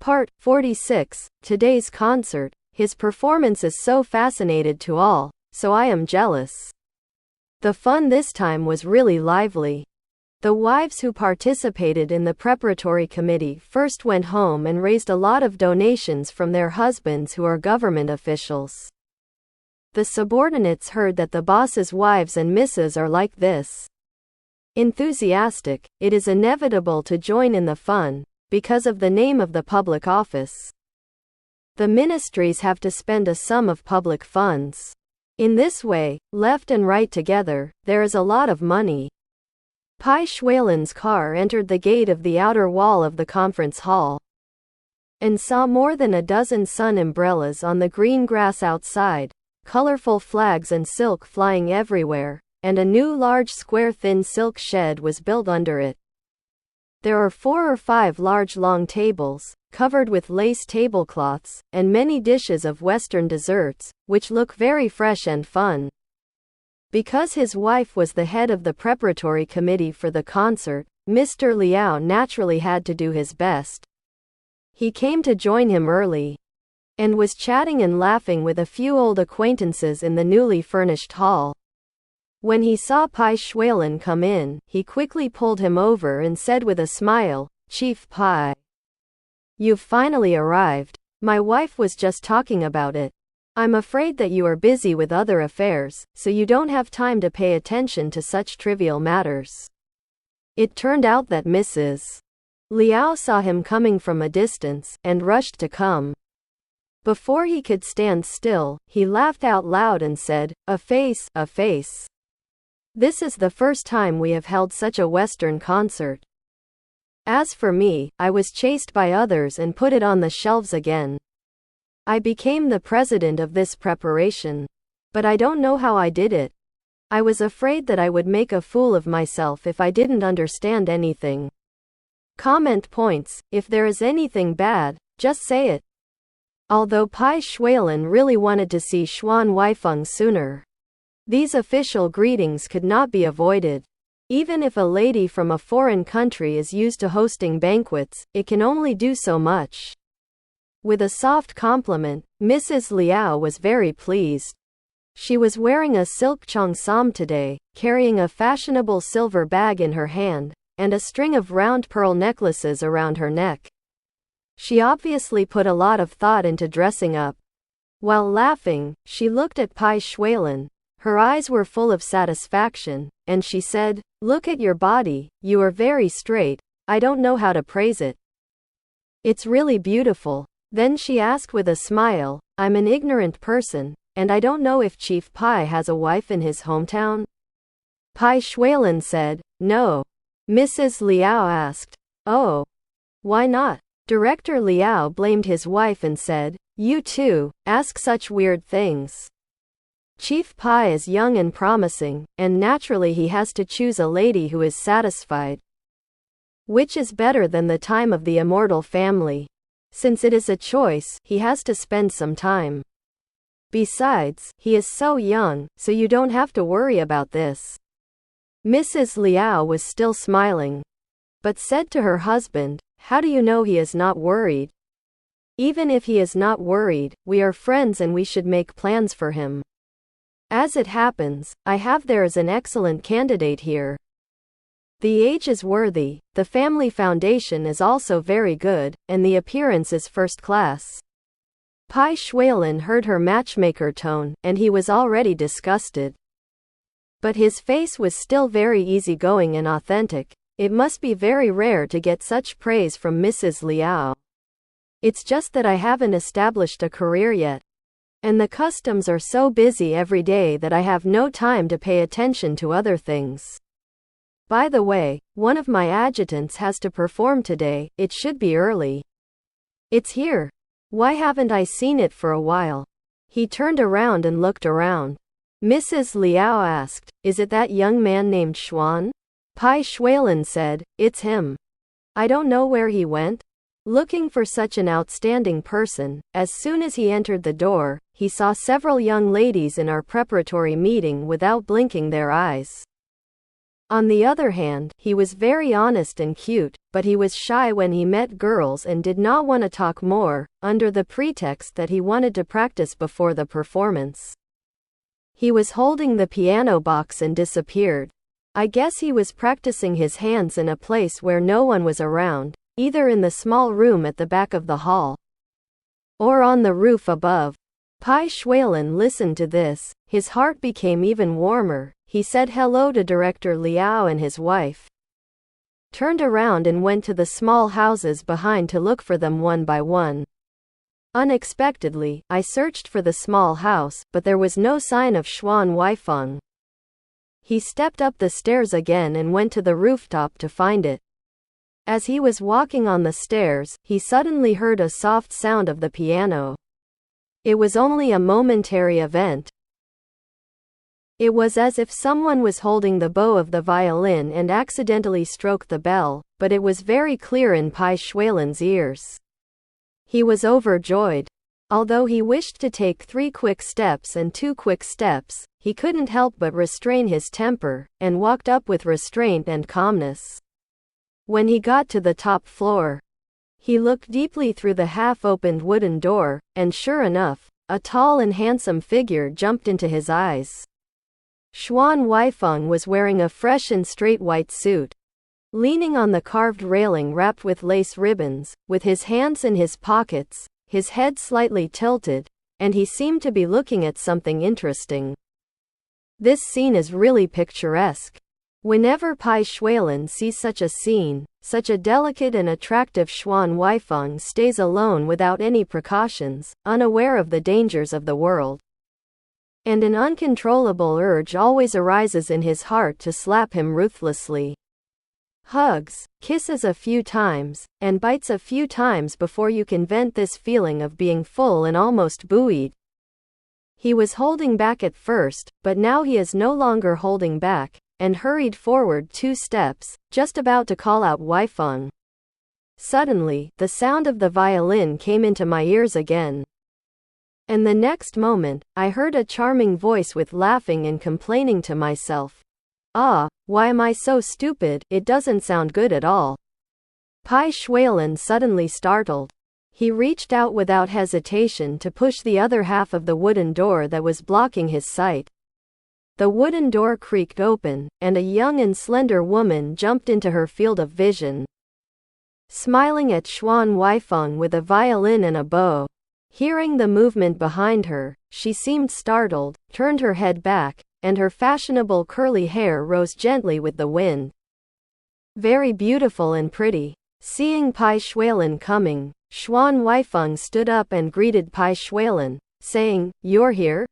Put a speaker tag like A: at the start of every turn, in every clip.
A: Part 46. Today's concert. His performance is so fascinated to all, so I am jealous. The fun this time was really lively. The wives who participated in the preparatory committee first went home and raised a lot of donations from their husbands who are government officials. The subordinates heard that the boss's wives and misses are like this. Enthusiastic, it is inevitable to join in the fun, because of the name of the public office. The ministries have to spend a sum of public funds. In this way, left and right together, there is a lot of money. Bai Xuelan's car entered the gate of the outer wall of the conference hall and saw more than a dozen sun umbrellas on the green grass outside, colorful flags and silk flying everywhere, and a new large square thin silk shed was built under it. There are 4 or 5 large long tables, covered with lace tablecloths, and many dishes of Western desserts, which look very fresh and fun. Because his wife was the head of the preparatory committee for the concert, Mr. Liao naturally had to do his best. He came to join him early, and was chatting and laughing with a few old acquaintances in the newly furnished hall. When he saw Bai Xuelan come in, he quickly pulled him over and said with a smile, "Chief Bai, you've finally arrived. My wife was just talking about it. I'm afraid that you are busy with other affairs, so you don't have time to pay attention to such trivial matters." It turned out that Mrs. Liao saw him coming from a distance, and rushed to come. Before he could stand still, he laughed out loud and said, a face. This is the first time we have held such a Western concert. As for me, I was chased by others and put it on the shelves again. I became the president of this preparation. But I don't know how I did it. I was afraid that I would make a fool of myself if I didn't understand anything. Comment points, if there is anything bad, just say it. Although Bai Xuelan really wanted to see Xuan Huaifeng sooner, these official greetings could not be avoided. Even if a lady from a foreign country is used to hosting banquets, it can only do so much. With a soft compliment, Mrs. Liao was very pleased. She was wearing a silk cheongsam today, carrying a fashionable silver bag in her hand, and a string of round pearl necklaces around her neck. She obviously put a lot of thought into dressing up. While laughing, she looked at Bai Xuelan. Her eyes were full of satisfaction, and she said, "Look at your body, you are very straight, I don't know how to praise it. It's really beautiful." Then she asked with a smile, "I'm an ignorant person, and I don't know if Chief Bai has a wife in his hometown?" Bai Xuelan said, "No." Mrs. Liao asked, "Oh, why not?" Director Liao blamed his wife and said, "You too, ask such weird things. Chief Bai is young and promising, and naturally he has to choose a lady who is satisfied. Which is better than the time of the immortal family? Since it is a choice, he has to spend some time. Besides, he is so young, so you don't have to worry about this." Mrs. Liao was still smiling, but said to her husband, "How do you know he is not worried? Even if he is not worried, we are friends and we should make plans for him. As it happens, there is an excellent candidate here. The age is worthy, the family foundation is also very good, and the appearance is first class." Bai Xuelan heard her matchmaker tone, and he was already disgusted. But his face was still very easygoing and authentic. It must be very rare to get such praise from Mrs. Liao. "It's just that I haven't established a career yet. And the customs are so busy every day that I have no time to pay attention to other things. By the way, one of my adjutants has to perform today, it should be early. It's here. Why haven't I seen it for a while?" He turned around and looked around. Mrs. Liao asked, "Is it that young man named Xuan?" Bai Xuelan said, "It's him. I don't know where he went." Looking for such an outstanding person, as soon as he entered the door, he saw several young ladies in our preparatory meeting without blinking their eyes. On the other hand, he was very honest and cute, but he was shy when he met girls and did not want to talk more, under the pretext that he wanted to practice before the performance. He was holding the piano box and disappeared. I guess he was practicing his hands in a place where no one was around, either in the small room at the back of the hall or on the roof above. Bai Xuelan listened to this. His heart became even warmer. He said hello to Director Liao and his wife, turned around and went to the small houses behind to look for them one by one. Unexpectedly, I searched for the small house, but there was no sign of Xuan Huaifeng. He stepped up the stairs again and went to the rooftop to find it. As he was walking on the stairs, he suddenly heard a soft sound of the piano. It was only a momentary event. It was as if someone was holding the bow of the violin and accidentally stroked the bell, but it was very clear in Bai Xuelan's ears. He was overjoyed. Although he wished to take 3 quick steps and 2 quick steps, he couldn't help but restrain his temper, and walked up with restraint and calmness. When he got to the top floor, he looked deeply through the half-opened wooden door, and sure enough, a tall and handsome figure jumped into his eyes. Xuan Huaifeng was wearing a fresh and straight white suit. Leaning on the carved railing wrapped with lace ribbons, with his hands in his pockets, his head slightly tilted, and he seemed to be looking at something interesting. This scene is really picturesque. Whenever Bai Xuelan sees such a scene, such a delicate and attractive Xuan Huaifeng stays alone without any precautions, unaware of the dangers of the world. And an uncontrollable urge always arises in his heart to slap him ruthlessly. Hugs, kisses a few times, and bites a few times before you can vent this feeling of being full and almost buoyed. He was holding back at first, but now he is no longer holding back, and hurried forward 2 steps, just about to call out Huaifeng. Suddenly, the sound of the violin came into my ears again. And the next moment, I heard a charming voice with laughing and complaining to myself. Ah, why am I so stupid? It doesn't sound good at all. Bai Xuelan suddenly startled. He reached out without hesitation to push the other half of the wooden door that was blocking his sight. The wooden door creaked open, and a young and slender woman jumped into her field of vision, smiling at Xuan Huaifeng with a violin and a bow. Hearing the movement behind her, she seemed startled, turned her head back, and her fashionable curly hair rose gently with the wind. Very beautiful and pretty. Seeing Bai Xuelan coming, Xuan Huaifeng stood up and greeted Bai Xuelan, saying, "You're here?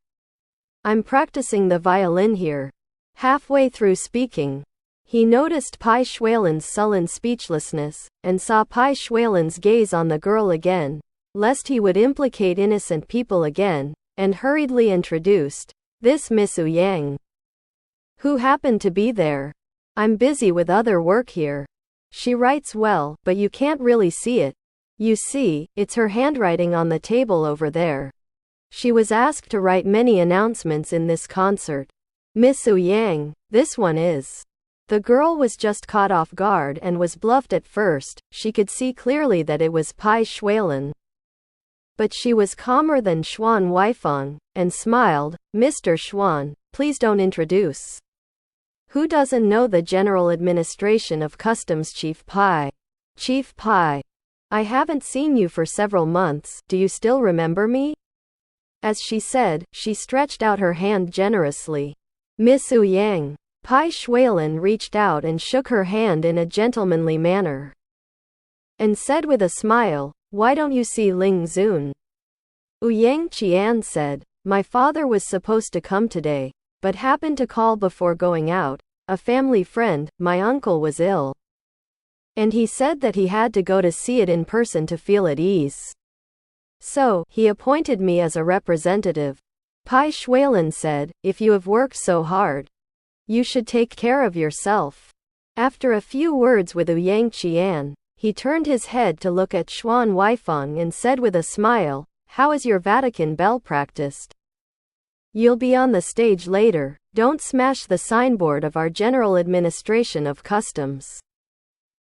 A: I'm practicing the violin here." Halfway through speaking, he noticed Bai Xuelan's sullen speechlessness, and saw Bai Xuelan's gaze on the girl again, lest he would implicate innocent people again, and hurriedly introduced, "This Miss Yang. Who happened to be there? I'm busy with other work here. She writes well, but you can't really see it. You see, it's her handwriting on the table over there. She was asked to write many announcements in this concert. Miss Yang, this one is." The girl was just caught off guard and was bluffed at first. She could see clearly that it was Bai Xuelan. But she was calmer than Xuan Huaifeng, and smiled. "Mr. Xuan, please don't introduce. Who doesn't know the General Administration of Customs Chief Pai? Chief Pai. I haven't seen you for several months. Do you still remember me?" As she said, she stretched out her hand generously. "Miss Yang." Bai Xuelan reached out and shook her hand in a gentlemanly manner, and said with a smile, "Why don't you see Ling Zun?" Yang Qian said, "My father was supposed to come today, but happened to call before going out. A family friend, my uncle, was ill, and he said that he had to go to see it in person to feel at ease. So, he appointed me as a representative." Bai Xuelan said, "If you have worked so hard, you should take care of yourself." After a few words with Yang Qian, he turned his head to look at Xuan Huaifeng and said with a smile, "How is your Vatican bell practiced?" You'll be on the stage later. Don't smash the signboard of our General Administration of Customs.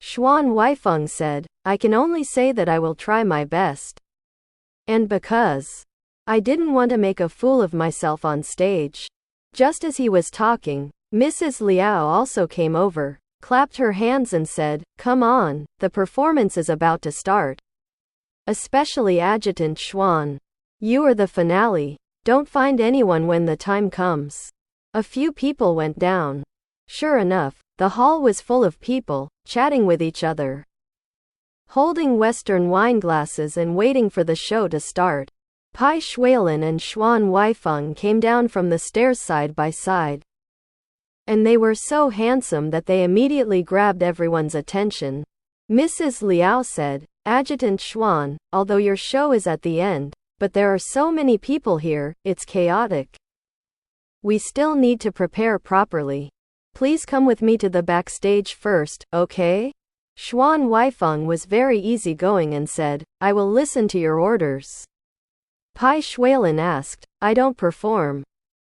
A: Xuan Huaifeng said, I can only say that I will try my best. And because I didn't want to make a fool of myself on stage. Just as he was talking, Mrs. Liao also came over, clapped her hands and said, Come on, the performance is about to start. Especially Adjutant Xuan. You are the finale. Don't find anyone when the time comes. A few people went down. Sure enough, the hall was full of people, chatting with each other, holding Western wine glasses and waiting for the show to start. Bai Xuelan and Xuan Huaifeng came down from the stairs side by side. And they were so handsome that they immediately grabbed everyone's attention. Mrs. Liao said, Adjutant Xuan, although your show is at the end, but there are so many people here, it's chaotic. We still need to prepare properly. Please come with me to the backstage first, okay? Xuan Huaifeng was very easygoing and said, I will listen to your orders. Bai Xuelan asked, I don't perform.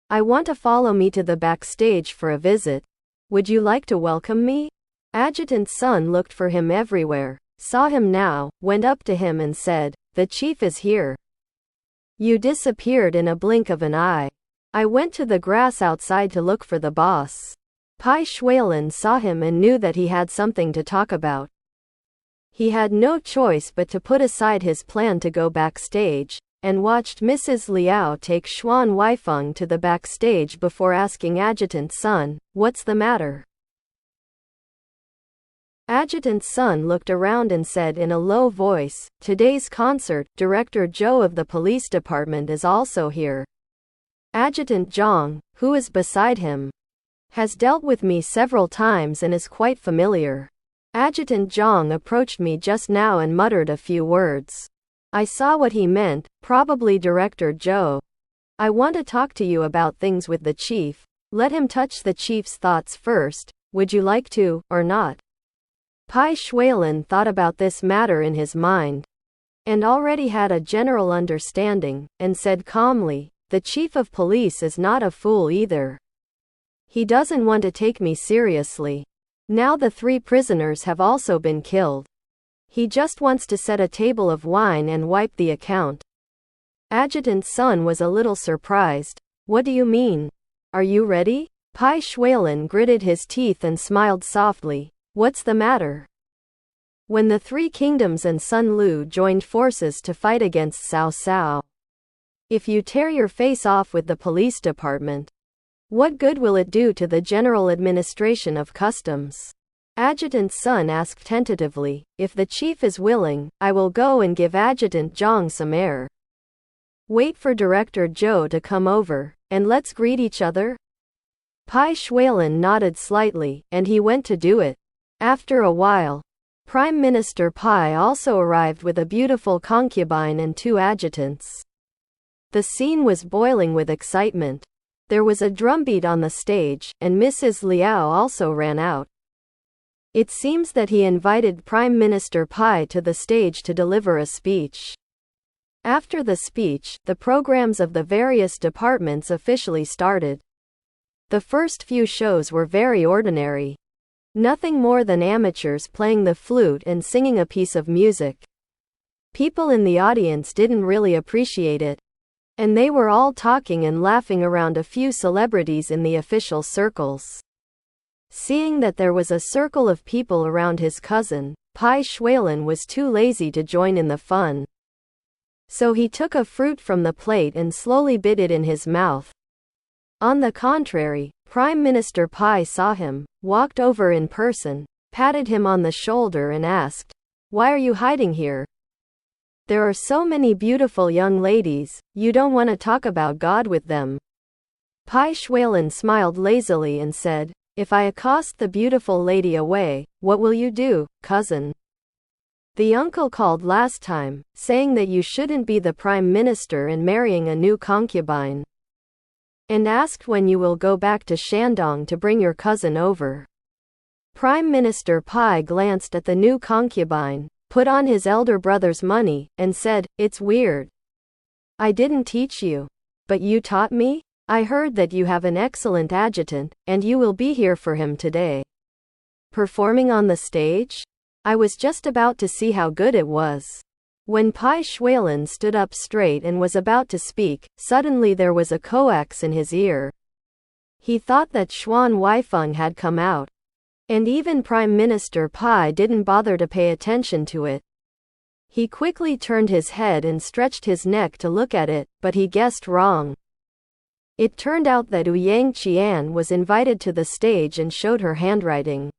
A: I want to follow me to the backstage for a visit. Would you like to welcome me? Adjutant Sun looked for him everywhere, saw him now, went up to him and said, The chief is here. You disappeared in a blink of an eye. I went to the grass outside to look for the boss. Bai Xuelan saw him and knew that he had something to talk about. He had no choice but to put aside his plan to go backstage, and watched Mrs. Liao take Xuan Huaifeng to the backstage before asking Adjutant Sun, What's the matter? Adjutant Sun looked around and said in a low voice, Today's concert, Director Zhou of the police department is also here. Adjutant Zhang, who is beside him, has dealt with me several times and is quite familiar. Adjutant Zhang approached me just now and muttered a few words. I saw what he meant, probably Director Zhou. I want to talk to you about things with the chief. Let him touch the chief's thoughts first. Would you like to, or not? Bai Xuelan thought about this matter in his mind, and already had a general understanding, and said calmly, The chief of police is not a fool either. He doesn't want to take me seriously. Now the 3 prisoners have also been killed. He just wants to set a table of wine and wipe the account. Adjutant Sun was a little surprised. What do you mean? Are you ready? Bai Xuelan gritted his teeth and smiled softly. What's the matter? When the 3 kingdoms and Sun Lu joined forces to fight against Cao Cao, if you tear your face off with the police department, what good will it do to the General Administration of Customs? Adjutant Sun asked tentatively, If the chief is willing, I will go and give Adjutant Zhang some air. Wait for Director Zhou to come over, and let's greet each other? Bai Xuelan nodded slightly, and he went to do it. After a while, Prime Minister Pai also arrived with a beautiful concubine and 2 adjutants. The scene was boiling with excitement. There was a drumbeat on the stage, and Mrs. Liao also ran out. It seems that he invited Prime Minister Pai to the stage to deliver a speech. After the speech, the programs of the various departments officially started. The first few shows were very ordinary. Nothing more than amateurs playing the flute and singing a piece of music. People in the audience didn't really appreciate it, and they were all talking and laughing around a few celebrities in the official circles. Seeing that there was a circle of people around his cousin, Bai Xuelan was too lazy to join in the fun. So he took a fruit from the plate and slowly bit it in his mouth. On the contrary, Prime Minister Pai saw him, walked over in person, patted him on the shoulder and asked, Why are you hiding here? There are so many beautiful young ladies, you don't want to talk about God with them. Bai Xuelan smiled lazily and said, If I accost the beautiful lady away, what will you do, cousin? The uncle called last time, saying that you shouldn't be the prime minister and marrying a new concubine, and asked when you will go back to Shandong to bring your cousin over. Prime Minister Pai glanced at the new concubine, put on his elder brother's money, and said, It's weird. I didn't teach you. But you taught me? I heard that you have an excellent adjutant, and you will be here for him today. Performing on the stage? I was just about to see how good it was. When Bai Xuelan stood up straight and was about to speak, suddenly there was a coax in his ear. He thought that Xuan Huaifeng had come out. And even Prime Minister Bai didn't bother to pay attention to it. He quickly turned his head and stretched his neck to look at it, but he guessed wrong. It turned out that Yang Qian was invited to the stage and showed her handwriting.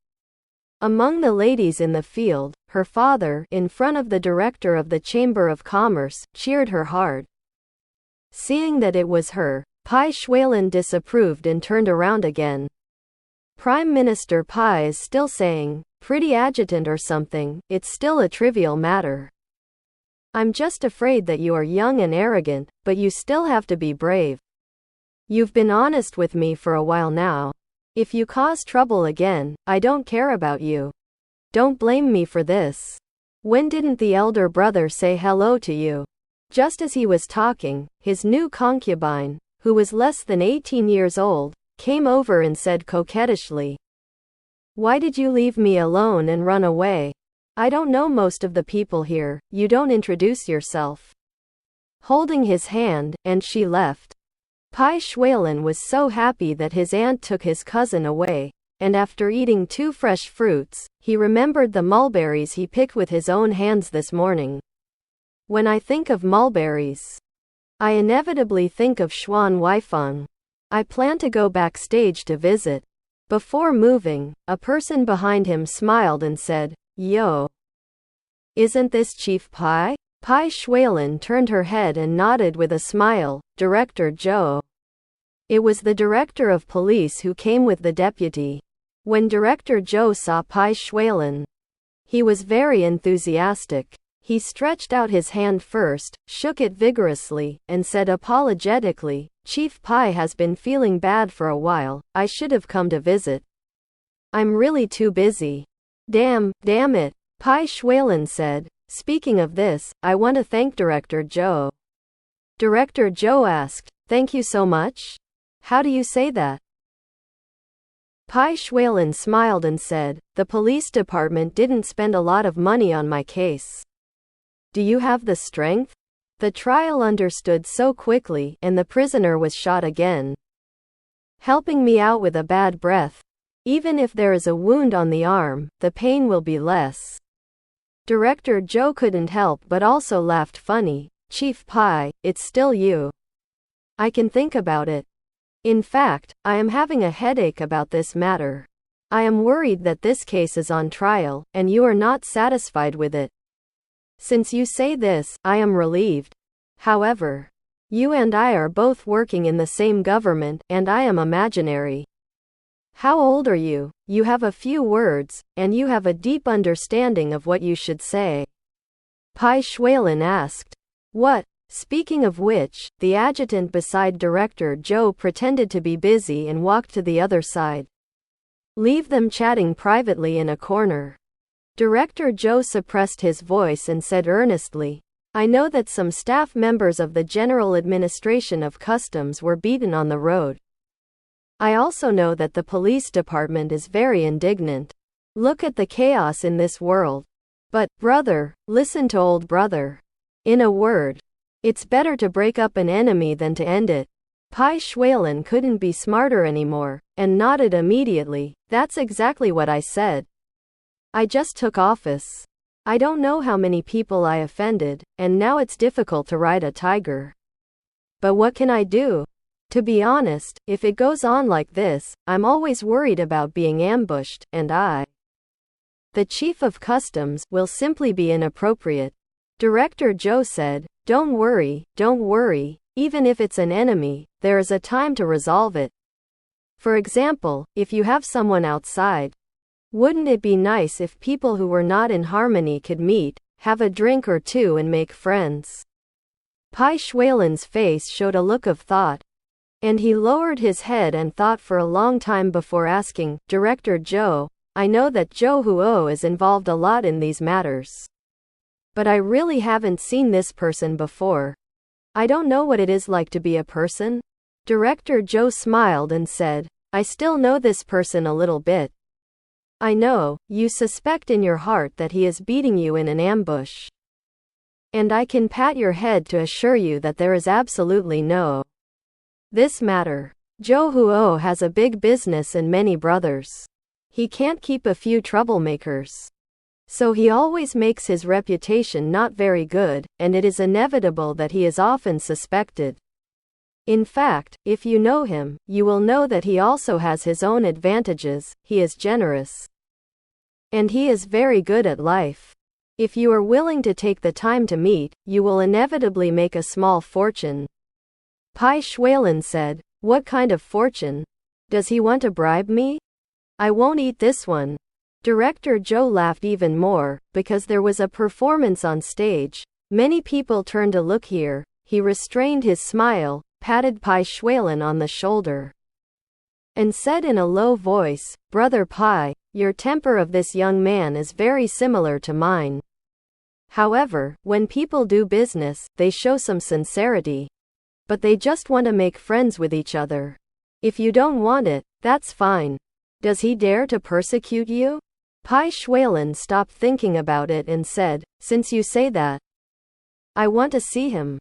A: Among the ladies in the field, her father, in front of the director of the Chamber of Commerce, cheered her hard. Seeing that it was her, Bai Xuelan disapproved and turned around again. Prime Minister Bai is still saying, "Pretty adjutant or something, it's still a trivial matter. I'm just afraid that you are young and arrogant, but you still have to be brave. You've been honest with me for a while now. If you cause trouble again, I don't care about you. Don't blame me for this. When didn't the elder brother say hello to you?" Just as he was talking, his new concubine, who was less than 18 years old, came over and said coquettishly, "Why did you leave me alone and run away? I don't know most of the people here, you don't introduce yourself." Holding his hand, and she left. Bai Xuelan was so happy that his aunt took his cousin away, and after eating 2 fresh fruits, he remembered the mulberries he picked with his own hands this morning. When I think of mulberries, I inevitably think of Xuan Huaifeng. I plan to go backstage to visit. Before moving, a person behind him smiled and said, "Yo. Isn't this Chief Bai?" Bai Xuelan turned her head and nodded with a smile, "Director Zhou." It was the director of police who came with the deputy. When Director Zhou saw Bai Xuelan, he was very enthusiastic. He stretched out his hand first, shook it vigorously, and said apologetically, "Chief Bai has been feeling bad for a while, I should have come to visit. I'm really too busy." Damn it," Bai Xuelan said. "Speaking of this, I want to thank Director Zhou." Director Zhou asked, "Thank you so much? How do you say that?" Bai Xuelan smiled and said, "The police department didn't spend a lot of money on my case. Do you have the strength?" The trial understood so quickly, and the prisoner was shot again. "Helping me out with a bad breath. Even if there is a wound on the arm, the pain will be less." Director Zhou couldn't help but also laughed funny. "Chief Bai, it's still you. I can think about it. In fact, I am having a headache about this matter. I am worried that this case is on trial, and you are not satisfied with it. Since you say this, I am relieved. However, you and I are both working in the same government, and I am imaginary. How old are you? You have a few words, and you have a deep understanding of what you should say." Bai Xuelan asked. "What? Speaking of which," the adjutant beside Director Zhou pretended to be busy and walked to the other side. "Leave them chatting privately in a corner." Director Zhou suppressed his voice and said earnestly, "I know that some staff members of the General Administration of Customs were beaten on the road. I also know that the police department is very indignant. Look at the chaos in this world. But, brother, listen to old brother. In a word, it's better to break up an enemy than to end it." Bai Xuelan couldn't be smarter anymore, and nodded immediately. "That's exactly what I said. I just took office. I don't know how many people I offended, and now it's difficult to ride a tiger. But what can I do? To be honest, if it goes on like this, I'm always worried about being ambushed, and the Chief of Customs, will simply be inappropriate." Director Zhou said, don't worry, even if it's an enemy, there is a time to resolve it. For example, if you have someone outside, wouldn't it be nice if people who were not in harmony could meet, have a drink or two and make friends?" Bai Xuelan's face showed a look of thought, and he lowered his head and thought for a long time before asking, "Director Zhou, I know that Zhou Huo is involved a lot in these matters. But I really haven't seen this person before. I don't know what it is like to be a person." Director Zhou smiled and said, I still know this person a little bit. I know, you suspect in your heart that he is beating you in an ambush. And I can pat your head to assure you that there is absolutely no this matter. Zhou Huo has a big business and many brothers. He can't keep a few troublemakers. So he always makes his reputation not very good, and it is inevitable that he is often suspected. In fact, if you know him, you will know that he also has his own advantages. He is generous. And he is very good at life. If you are willing to take the time to meet, you will inevitably make a small fortune. Bai Xuelan said, What kind of fortune? Does he want to bribe me? I won't eat this one. Director Zhou laughed even more, because there was a performance on stage. Many people turned to look here. He restrained his smile, patted Bai Xuelan on the shoulder, and said in a low voice, Brother Pai, your temper of this young man is very similar to mine. However, when people do business, they show some sincerity. But they just want to make friends with each other. If you don't want it, that's fine. Does he dare to persecute you? Bai Xuelan stopped thinking about it and said, Since you say that, I want to see him.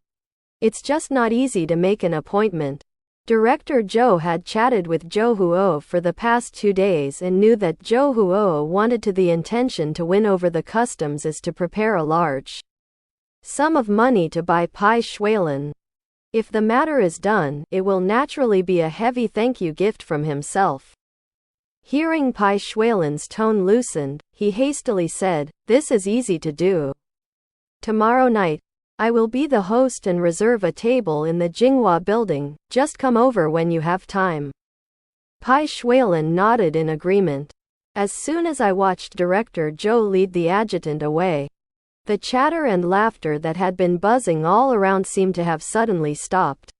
A: It's just not easy to make an appointment. Director Zhou had chatted with Zhou Huo for the past 2 days and knew that Zhou Huo wanted to the intention to win over the customs is to prepare a large sum of money to buy Bai Xuelan. If the matter is done, it will naturally be a heavy thank you gift from himself. Hearing Bai Xuelan's tone loosened, he hastily said, This is easy to do. Tomorrow night, I will be the host and reserve a table in the Jinghua building. Just come over when you have time. Bai Xuelan nodded in agreement. As soon as I watched Director Zhou lead the adjutant away, the chatter and laughter that had been buzzing all around seemed to have suddenly stopped.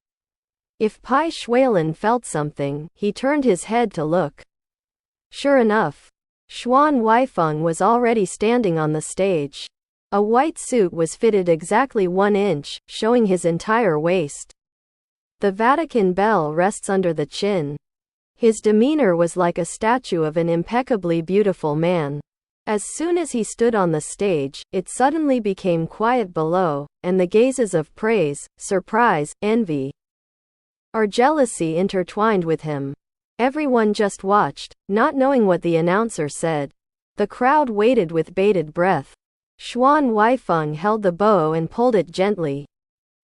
A: If Bai Xuelan felt something, he turned his head to look. Sure enough, Xuan Huaifeng was already standing on the stage. A white suit was fitted exactly 1 inch, showing his entire waist. The Vatican bell rests under the chin. His demeanor was like a statue of an impeccably beautiful man. As soon as he stood on the stage, it suddenly became quiet below, and the gazes of praise, surprise, envy, or jealousy intertwined with him. Everyone just watched, not knowing what the announcer said. The crowd waited with bated breath. Xuan Huaifeng held the bow and pulled it gently,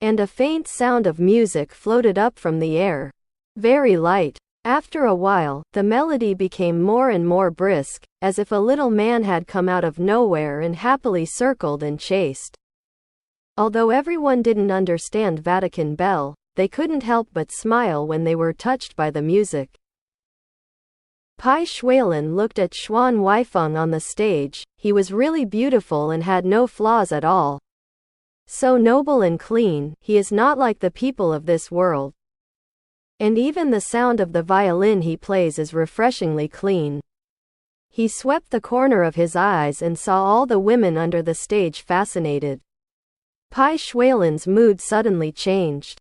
A: and a faint sound of music floated up from the air. Very light. After a while, the melody became more and more brisk, as if a little man had come out of nowhere and happily circled and chased. Although everyone didn't understand Vatican bell, they couldn't help but smile when they were touched by the music. Bai Xuelan looked at Xuan Huaifeng on the stage. He was really beautiful and had no flaws at all. So noble and clean, he is not like the people of this world. And even the sound of the violin he plays is refreshingly clean. He swept the corner of his eyes and saw all the women under the stage fascinated. Bai Xuelan's mood suddenly changed.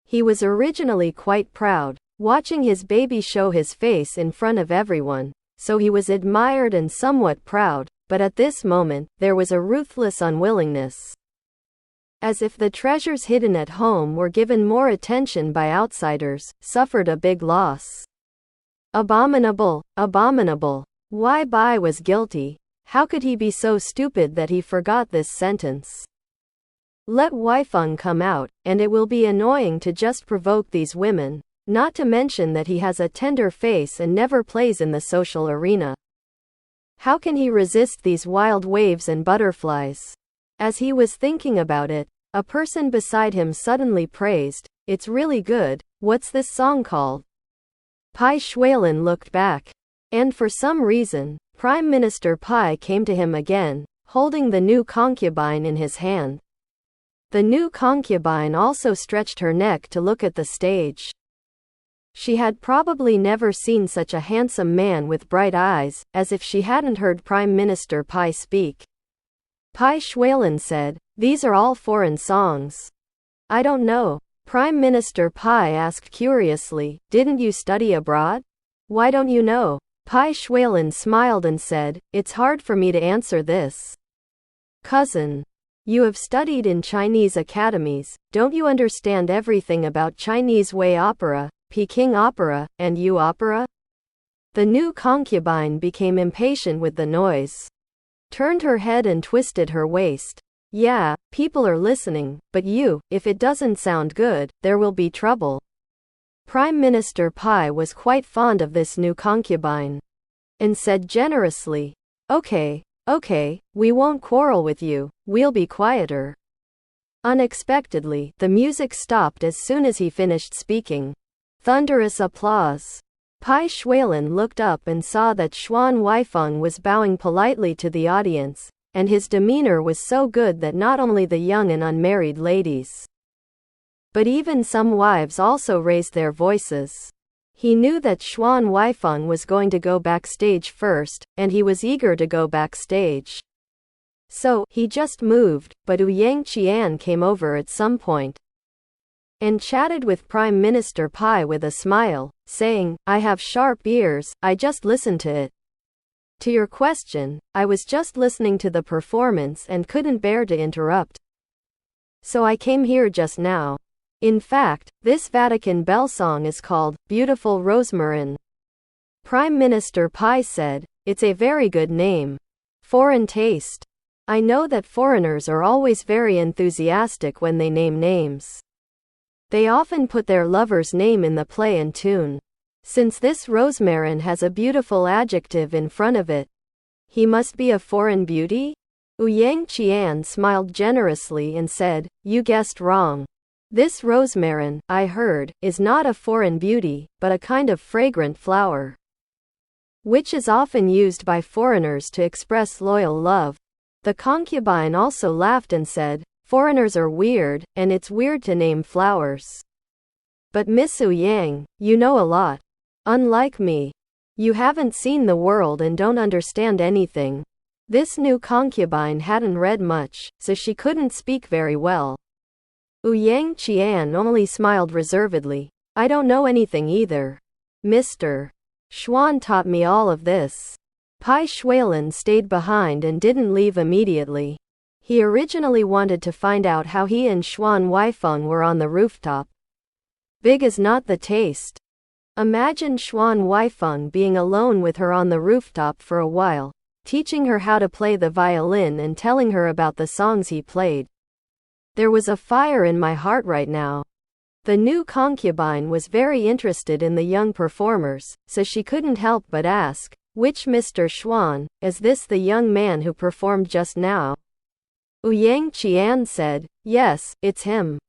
A: He was originally quite proud, watching his baby show his face in front of everyone, so he was admired and somewhat proud, but at this moment, there was a ruthless unwillingness. As if the treasures hidden at home were given more attention by outsiders, suffered a big loss. Abominable, abominable. Why Bai was guilty? How could he be so stupid that he forgot this sentence? Let Huaifeng come out, and it will be annoying to just provoke these women. Not to mention that he has a tender face and never plays in the social arena. How can he resist these wild waves and butterflies? As he was thinking about it, a person beside him suddenly praised, It's really good. What's this song called? Bai Xuelan looked back. And for some reason, Prime Minister Pai came to him again, holding the new concubine in his hand. The new concubine also stretched her neck to look at the stage. She had probably never seen such a handsome man with bright eyes, as if she hadn't heard Prime Minister Pai speak. Bai Xuelan said, These are all foreign songs. I don't know. Prime Minister Pai asked curiously, didn't you study abroad? Why don't you know? Bai Xuelan smiled and said, it's hard for me to answer this. Cousin, you have studied in Chinese academies, don't you understand everything about Chinese Way opera, Peking opera, and Yu opera? The new concubine became impatient with the noise. Turned her head and twisted her waist. Yeah, people are listening, but if it doesn't sound good, there will be trouble. Prime Minister Pai was quite fond of this new concubine. And said generously, okay, we won't quarrel with you, we'll be quieter. Unexpectedly, the music stopped as soon as he finished speaking. Thunderous applause. Bai Xuelan looked up and saw that Xuan Huaifeng was bowing politely to the audience, and his demeanor was so good that not only the young and unmarried ladies, but even some wives also raised their voices. He knew that Xuan Huaifeng was going to go backstage first, and he was eager to go backstage. So, he just moved, but Yang Qian came over at some point and chatted with Prime Minister Pai with a smile, saying, I have sharp ears, I just listened to it. To your question, I was just listening to the performance and couldn't bear to interrupt. So I came here just now. In fact, this Vatican bell song is called Beautiful Rosemarin. Prime Minister Pai said, it's a very good name. Foreign taste. I know that foreigners are always very enthusiastic when they name names. They often put their lover's name in the play and tune. Since this Rosemarin has a beautiful adjective in front of it, he must be a foreign beauty? Yang Qian smiled generously and said, you guessed wrong. This Rosemarin, I heard, is not a foreign beauty, but a kind of fragrant flower, which is often used by foreigners to express loyal love. The concubine also laughed and said, foreigners are weird, and it's weird to name flowers. But Miss Yang, you know a lot. Unlike me. You haven't seen the world and don't understand anything. This new concubine hadn't read much, so she couldn't speak very well. Yang Qian only smiled reservedly. I don't know anything either. Mr. Xuan taught me all of this. Bai Xuelan stayed behind and didn't leave immediately. He originally wanted to find out how he and Xuan Huaifeng were on the rooftop. Big is not the taste. Imagine Xuan Huaifeng being alone with her on the rooftop for a while, teaching her how to play the violin and telling her about the songs he played. There was a fire in my heart right now. The new concubine was very interested in the young performers, so she couldn't help but ask, which Mr. Xuan, is this the young man who performed just now? Yang Qian said, yes, it's him.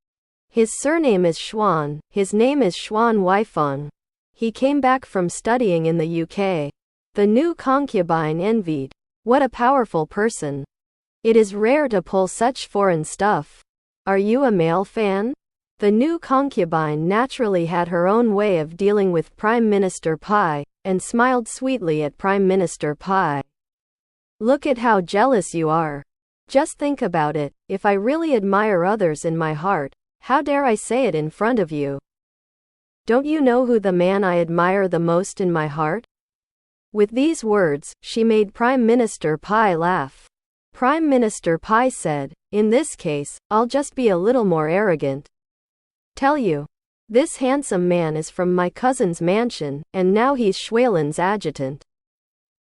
A: His surname is Xuan, his name is Xuan Huaifeng. He came back from studying in the UK. The new concubine envied. What a powerful person. It is rare to pull such foreign stuff. Are you a male fan? The new concubine naturally had her own way of dealing with Prime Minister Pai, and smiled sweetly at Prime Minister Pai. Look at how jealous you are. Just think about it, if I really admire others in my heart, how dare I say it in front of you? Don't you know who the man I admire the most in my heart? With these words, she made Prime Minister Pai laugh. Prime Minister Pai said, in this case, I'll just be a little more arrogant. Tell you. This handsome man is from my cousin's mansion, and now he's Xuelan's adjutant.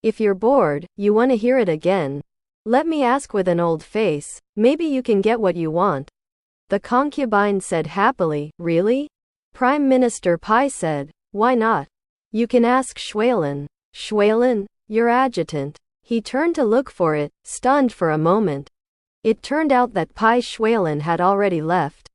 A: If you're bored, you want to hear it again. Let me ask with an old face, maybe you can get what you want. The concubine said happily, really? Prime Minister Pai said, why not? You can ask Xuelan. Xuelan, your adjutant. He turned to look for it, stunned for a moment. It turned out that Bai Xuelan had already left.